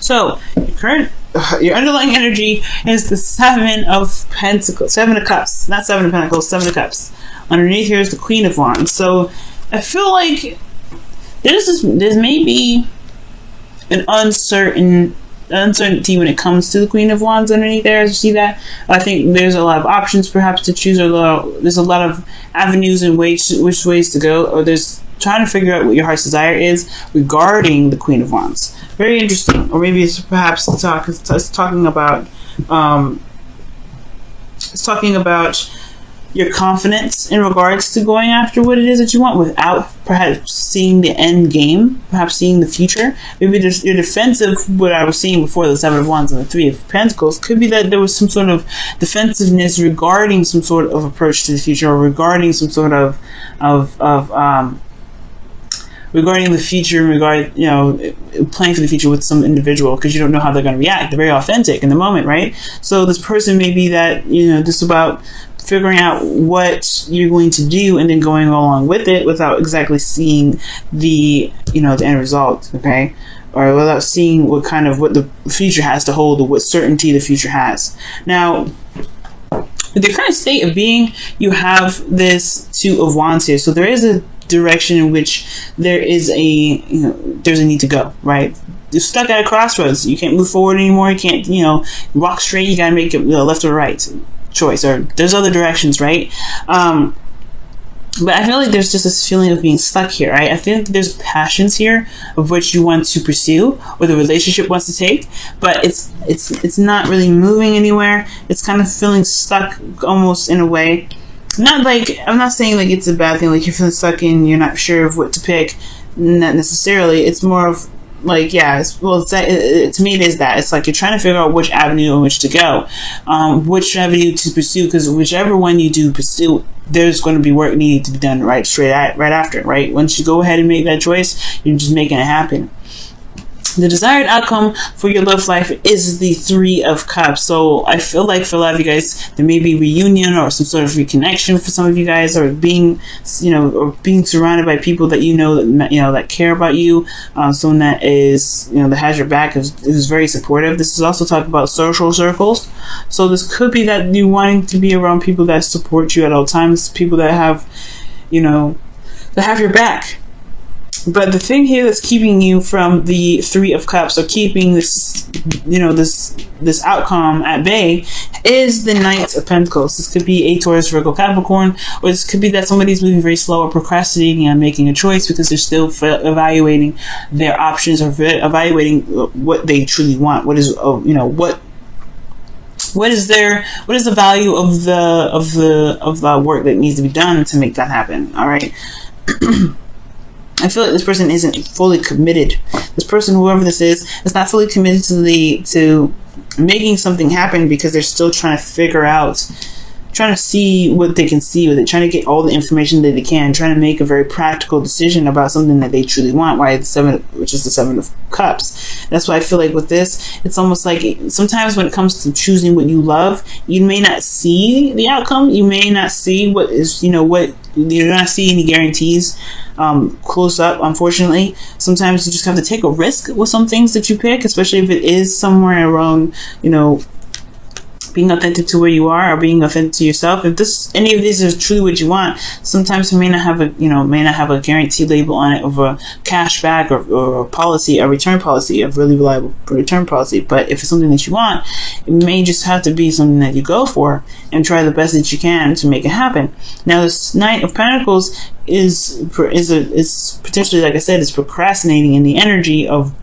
So your underlying energy is the Seven of Pentacles, Seven of Cups, not Seven of Pentacles, Seven of Cups. Underneath here is the Queen of Wands. So I feel like there's maybe an uncertainty when it comes to the Queen of Wands underneath there. As you see that, I think there's a lot of options perhaps to choose. There's a lot of avenues and which ways to go, or there's trying to figure out what your heart's desire is regarding the Queen of Wands. Very interesting. Or maybe it's perhaps talking about your confidence in regards to going after what it is that you want without perhaps seeing the end game, perhaps seeing the future. Maybe there's your defensive, what I was saying before, the Seven of Wands and the Three of Pentacles, could be that there was some sort of defensiveness regarding some sort of approach to the future, or regarding some sort of regarding the future, planning for the future with some individual, because you don't know how they're going to react. They're very authentic in the moment, right? So this person may be that, just about figuring out what you're going to do and then going along with it without exactly seeing the end result, okay? Or without seeing what the future has to hold, or what certainty the future has. Now, with the current state of being, you have this Two of Wands here. So there is a direction in which there's a need to go, right? You're stuck at a crossroads. You can't move forward anymore. You can't, walk straight. You gotta make it left or right choice, or there's other directions, right? But I feel like there's just this feeling of being stuck here, right? I think there's passions here of which you want to pursue, or the relationship wants to take, but it's not really moving anywhere. It's kind of feeling stuck almost in a way. Not like, I'm not saying like it's a bad thing, like you're feeling stuck and you're not sure of what to pick. Not necessarily. It's more of like, to me it is that. It's like you're trying to figure out which avenue in which to go, which avenue to pursue, because whichever one you do pursue, there's going to be work needing to be done right after, right? Once you go ahead and make that choice, you're just making it happen. The desired outcome for your love life is the Three of Cups. So I feel like for a lot of you guys, there may be reunion or some sort of reconnection for some of you guys, or being surrounded by people that that care about you. Someone that is, that has your back, is very supportive. This is also talking about social circles. So this could be that you wanting to be around people that support you at all times, people that have, that have your back. But the thing here that's keeping you from the Three of Cups, or keeping this, this outcome at bay, is the Knight of Pentacles. This could be a Taurus, Virgo, Capricorn, or this could be that somebody's moving very slow or procrastinating on making a choice because they're still evaluating their options, or evaluating what they truly want. What is the value of the work that needs to be done to make that happen? All right. I feel like this person isn't fully committed. This person, whoever this is not fully committed to making something happen, because they're still trying to figure out, trying to see what they can see with it, trying to get all the information that they can, trying to make a very practical decision about something that they truly want, which is the Seven of Cups. That's why I feel like with this, it's almost like sometimes when it comes to choosing what you love, you may not see the outcome. You may not see what is, you're not see any guarantees close up, unfortunately. Sometimes you just have to take a risk with some things that you pick, especially if it is somewhere around, being authentic to where you are, or being authentic to yourself. If any of these is truly what you want, sometimes it may not have a guarantee label on it of a cash back or a policy, a return policy, a really reliable return policy. But if it's something that you want, it may just have to be something that you go for and try the best that you can to make it happen. Now, this Knight of Pentacles is potentially, like I said, is procrastinating in the energy of,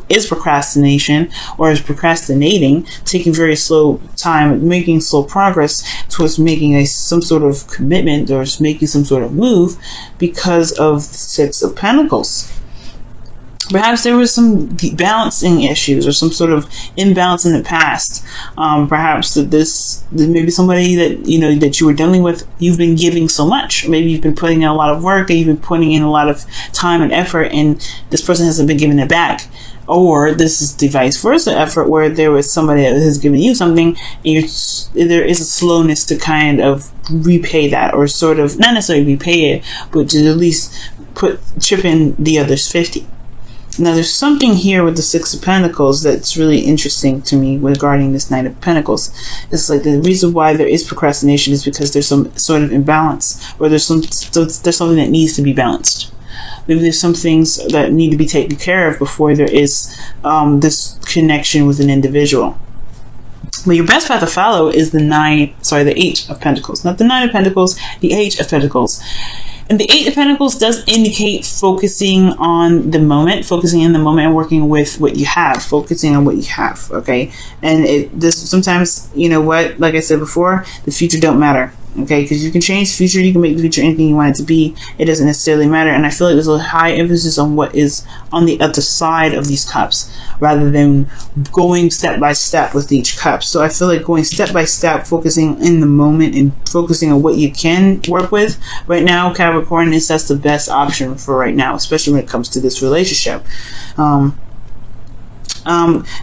is procrastination, or is procrastinating, taking very slow time, making slow progress towards making some sort of commitment, or making some sort of move, because of the Six of Pentacles. Perhaps there was some balancing issues, or some sort of imbalance in the past. Perhaps that maybe somebody that that you were dealing with, you've been giving so much. Maybe you've been putting in a lot of work, and you've been putting in a lot of time and effort, and this person hasn't been giving it back. Or this is the vice versa effort, where there was somebody that has given you something, and there is a slowness to kind of repay that, or sort of not necessarily repay it, but to at least chip in the other's 50. Now, there's something here with the Six of Pentacles that's really interesting to me regarding this Knight of Pentacles. It's like the reason why there is procrastination is because there's some sort of imbalance, or there's something that needs to be balanced. Maybe there's some things that need to be taken care of before there is this connection with an individual. But your best path to follow is the Eight of Pentacles. Not the Nine of Pentacles, the Eight of Pentacles. And the Eight of Pentacles does indicate focusing on the moment, focusing in the moment and working with what you have, focusing on what you have, okay? And this sometimes, you know what, like I said before, the future don't matter, okay? Because you can change the future, you can make the future anything you want it to be. It doesn't necessarily matter. And I feel like there's a high emphasis on what is on the other side of these cups, rather than going step by step with each cup. So I feel like going step by step, focusing in the moment and focusing on what you can work with right now, Capricorn, that's the best option for right now, especially when it comes to this relationship.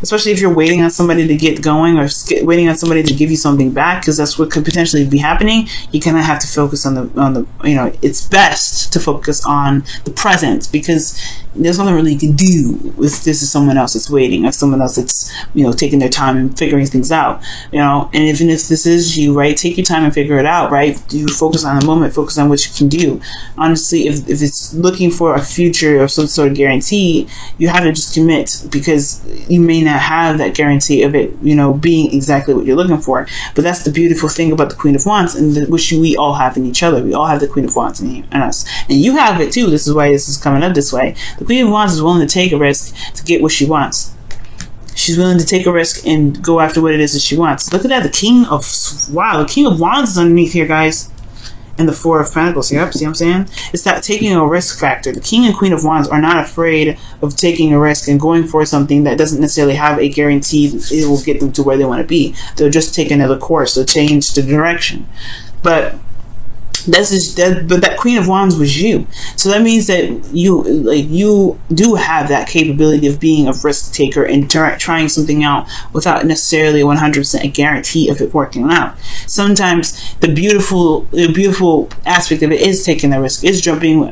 Especially if you're waiting on somebody to get going, or waiting on somebody to give you something back, because that's what could potentially be happening. You kind of have to focus on the you know, it's best to focus on the present, because there's nothing really you can do if this is someone else that's waiting, or someone else that's, you know, taking their time and figuring things out, you know. And even if this is you, right, take your time and figure it out, right? You focus on the moment, focus on what you can do. Honestly, if it's looking for a future or some sort of guarantee, you have to just commit, because you may not have that guarantee of it, you know, being exactly what you're looking for. But that's the beautiful thing about the Queen of Wands, and which we all have in each other. We all have the Queen of Wands in us, and you have it too. This is why this is coming up this way. The Queen of Wands is willing to take a risk to get what she wants. She's willing to take a risk and go after what it is that she wants. Look at that. The King of Wands is underneath here, guys. And the Four of Pentacles. Yep, see what I'm saying? It's that taking a risk factor. The King and Queen of Wands are not afraid of taking a risk and going for something that doesn't necessarily have a guarantee it will get them to where they want to be. They'll just take another course. They'll change the direction. But that Queen of Wands was you. So that means that you do have that capability of being a risk taker and trying something out without necessarily 100% a guarantee of it working out. Sometimes the beautiful aspect of it is taking the risk, is jumping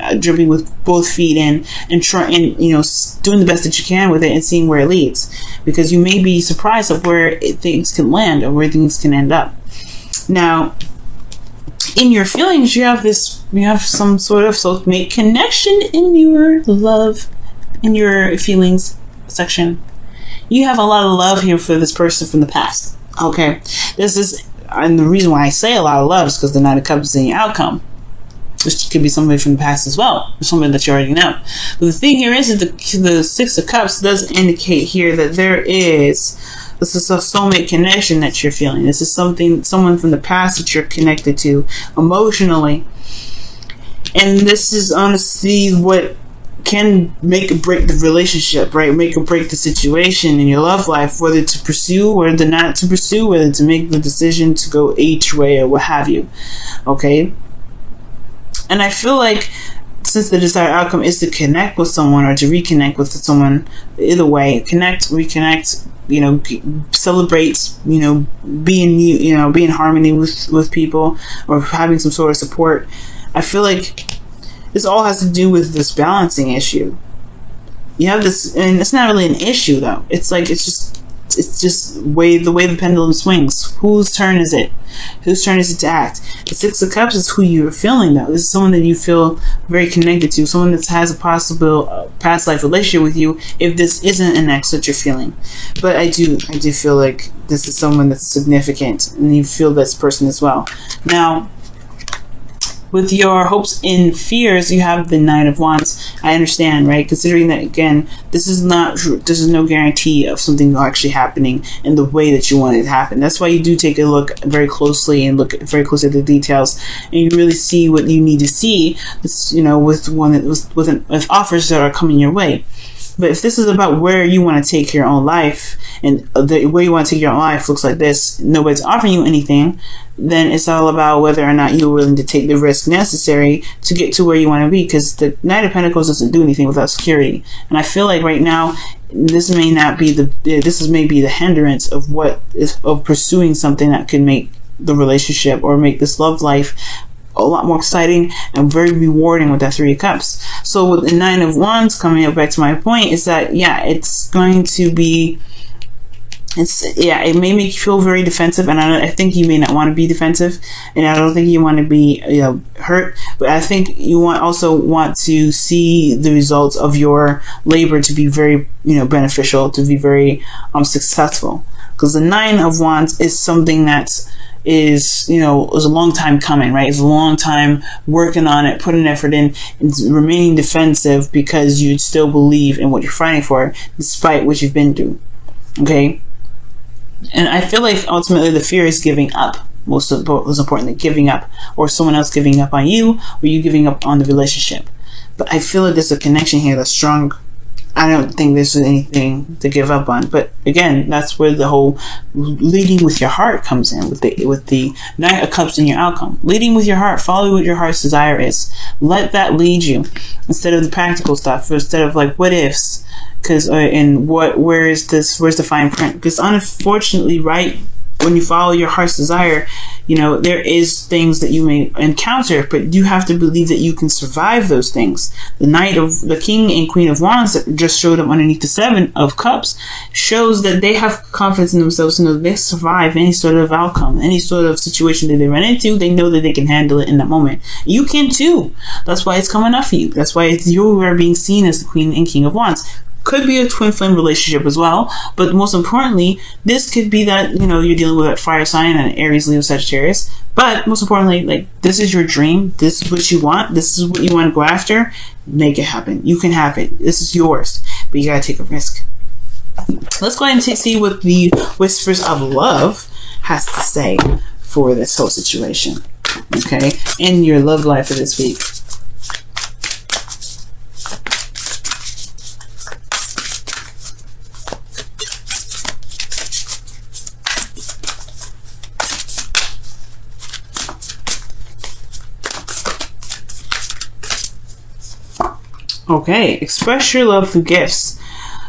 with both feet in, and trying, you know, doing the best that you can with it and seeing where it leads, because you may be surprised of where things can land or where things can end up. Now, in your feelings, you have some sort of soulmate connection in your love, in your feelings section. You have a lot of love here for this person from the past. Okay, and the reason why I say a lot of love is because the Knight of Cups is in your outcome, which could be somebody from the past as well, or somebody that you already know. But the thing here is that the Six of Cups does indicate here that this is a soulmate connection that you're feeling. This is someone from the past that you're connected to emotionally. And this is honestly what can make or break the relationship, right? Make or break the situation in your love life, whether to pursue or not to pursue, whether to make the decision to go each way or what have you. Okay? And I feel like since the desired outcome is to connect with someone or to reconnect with someone, either way, connect, reconnect, you know, celebrate, you know, be in harmony with people, or having some sort of support. I feel like this all has to do with this balancing issue. You have this, and it's not really an issue though. It's just the way the pendulum swings. Whose turn is it? Whose turn is it to act? The Six of Cups is who you're feeling though. This is someone that you feel very connected to, someone that has a possible past life relationship with you, if this isn't an ex that you're feeling. But I do feel like this is someone that's significant, and you feel this person as well. Now, with your hopes and fears, you have the Knight of Wands. I understand, right? Considering that, again, this is no guarantee of something actually happening in the way that you want it to happen. That's why you do take a look very closely and look very closely at the details, and you really see what you need to see. This, you know, with offers that are coming your way. But if this is about where you want to take your own life, and the way you want to take your own life looks like this, nobody's offering you anything, then it's all about whether or not you're willing to take the risk necessary to get to where you want to be, because the Knight of Pentacles doesn't do anything without security. And I feel like right now, this may be the hindrance of pursuing something that could make the relationship or make this love life a lot more exciting and very rewarding with that Three of Cups. So with the Nine of Wands, coming up back to my point, is that, yeah, it's going to be, it may make you feel very defensive, and I think you may not want to be defensive, and I don't think you want to be, hurt, but I think you also want to see the results of your labor to be very, beneficial, to be very successful. Because the Nine of Wands is something that is a long time coming, right? It's a long time working on it, putting effort in, and remaining defensive because you still believe in what you're fighting for, despite what you've been through. Okay? And I feel like ultimately the fear is giving up. Most importantly, giving up, or someone else giving up on you, or you giving up on the relationship. But I feel like there's a connection here that's strong. I don't think there's anything to give up on. But again, that's where the whole leading with your heart comes in, with the Knight of Cups in your outcome. Leading with your heart, follow what your heart's desire is. Let that lead you instead of the practical stuff, instead of like what ifs. Because where's the fine print? Because unfortunately, right, when you follow your heart's desire, there is things that you may encounter, but you have to believe that you can survive those things. The King and Queen of Wands that just showed up underneath the Seven of Cups shows that they have confidence in themselves to know that they survive any sort of outcome, any sort of situation that they run into. They know that they can handle it in that moment. You can too. That's why it's coming up for you. That's why you are being seen as the Queen and King of Wands. Could be a twin flame relationship as well, but most importantly, this could be that you're dealing with a fire sign and Aries, Leo, Sagittarius. But most importantly, like, this is your dream, this is what you want, this is what you want to go after. Make it happen. You can have it. This is yours, but you gotta take a risk. Let's go ahead and see what the Whispers of Love has to say for this whole situation, okay, in your love life for this week. Okay, express your love through gifts.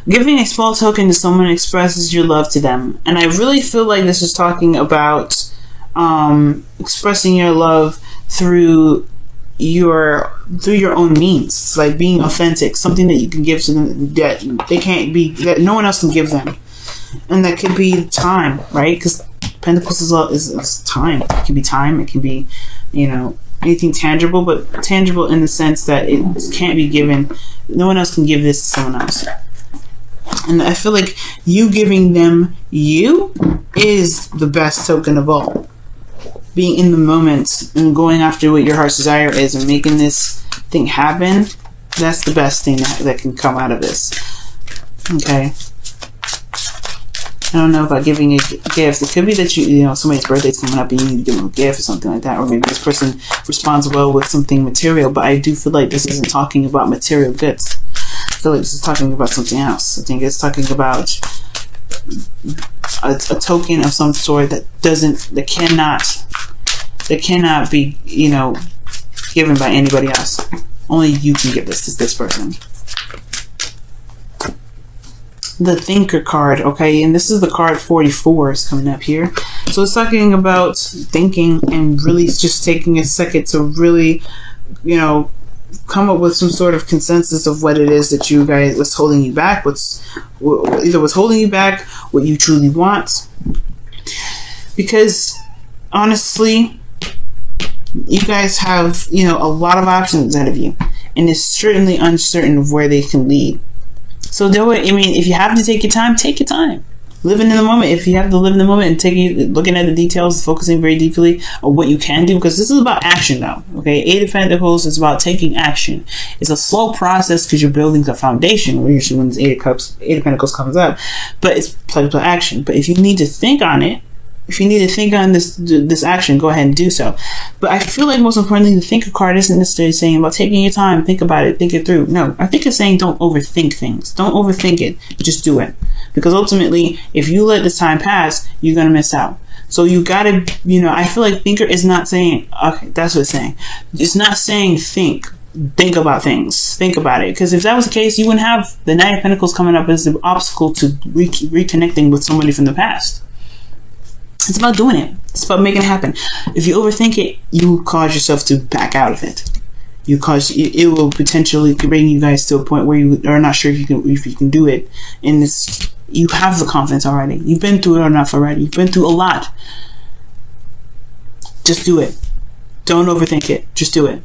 Giving a small token to someone expresses your love to them. And I really feel like this is talking about expressing your love through your own means. Like being authentic, something that you can give to them that no one else can give them. And that could be time, right? Because Pentacles is time. It can be time, it can be, anything tangible, but tangible in the sense that it can't be given. No one else can give this to someone else. And I feel like you giving them you is the best token of all. Being in the moment and going after what your heart's desire is and making this thing happen, that's the best thing that can come out of this. Okay. I don't know about giving a gift. It could be that somebody's birthday's coming up and you need to give them a gift or something like that. Or maybe this person responds well with something material. But I do feel like this isn't talking about material goods. I feel like this is talking about something else. I think it's talking about a token of some sort that cannot be, given by anybody else. Only you can give this to this person. The Thinker card, okay, and this is the card 44 is coming up here. So it's talking about thinking and really just taking a second to really, come up with some sort of consensus of what it is that you guys, what's holding you back, what's holding you back, what you truly want. Because honestly, you guys have, a lot of options ahead of you, and it's certainly uncertain of where they can lead. So if you have to take your time, take your time. Living in the moment. If you have to live in the moment and looking at the details, focusing very deeply on what you can do, because this is about action now. Okay, Eight of Pentacles is about taking action. It's a slow process because you're building the foundation. Usually when Eight of Pentacles comes up, but it's play action. But if you need to think on it, if you need to think on this action, go ahead and do so. But I feel like most importantly, the Thinker card isn't necessarily saying about taking your time, think about it, think it through. No, I think it's saying don't overthink things. Don't overthink it. Just do it. Because ultimately, if you let this time pass, you're going to miss out. So you got to, I feel like Thinker is not saying, okay, that's what it's saying. It's not saying think about things. Think about it. Because if that was the case, you wouldn't have the Knight of Pentacles coming up as the obstacle to reconnecting with somebody from the past. It's about doing it. It's about making it happen. If you overthink it, you cause yourself to back out of it. It will potentially bring you guys to a point where you are not sure if you can do it. And you have the confidence already. You've been through it enough already. You've been through a lot. Just do it. Don't overthink it. Just do it.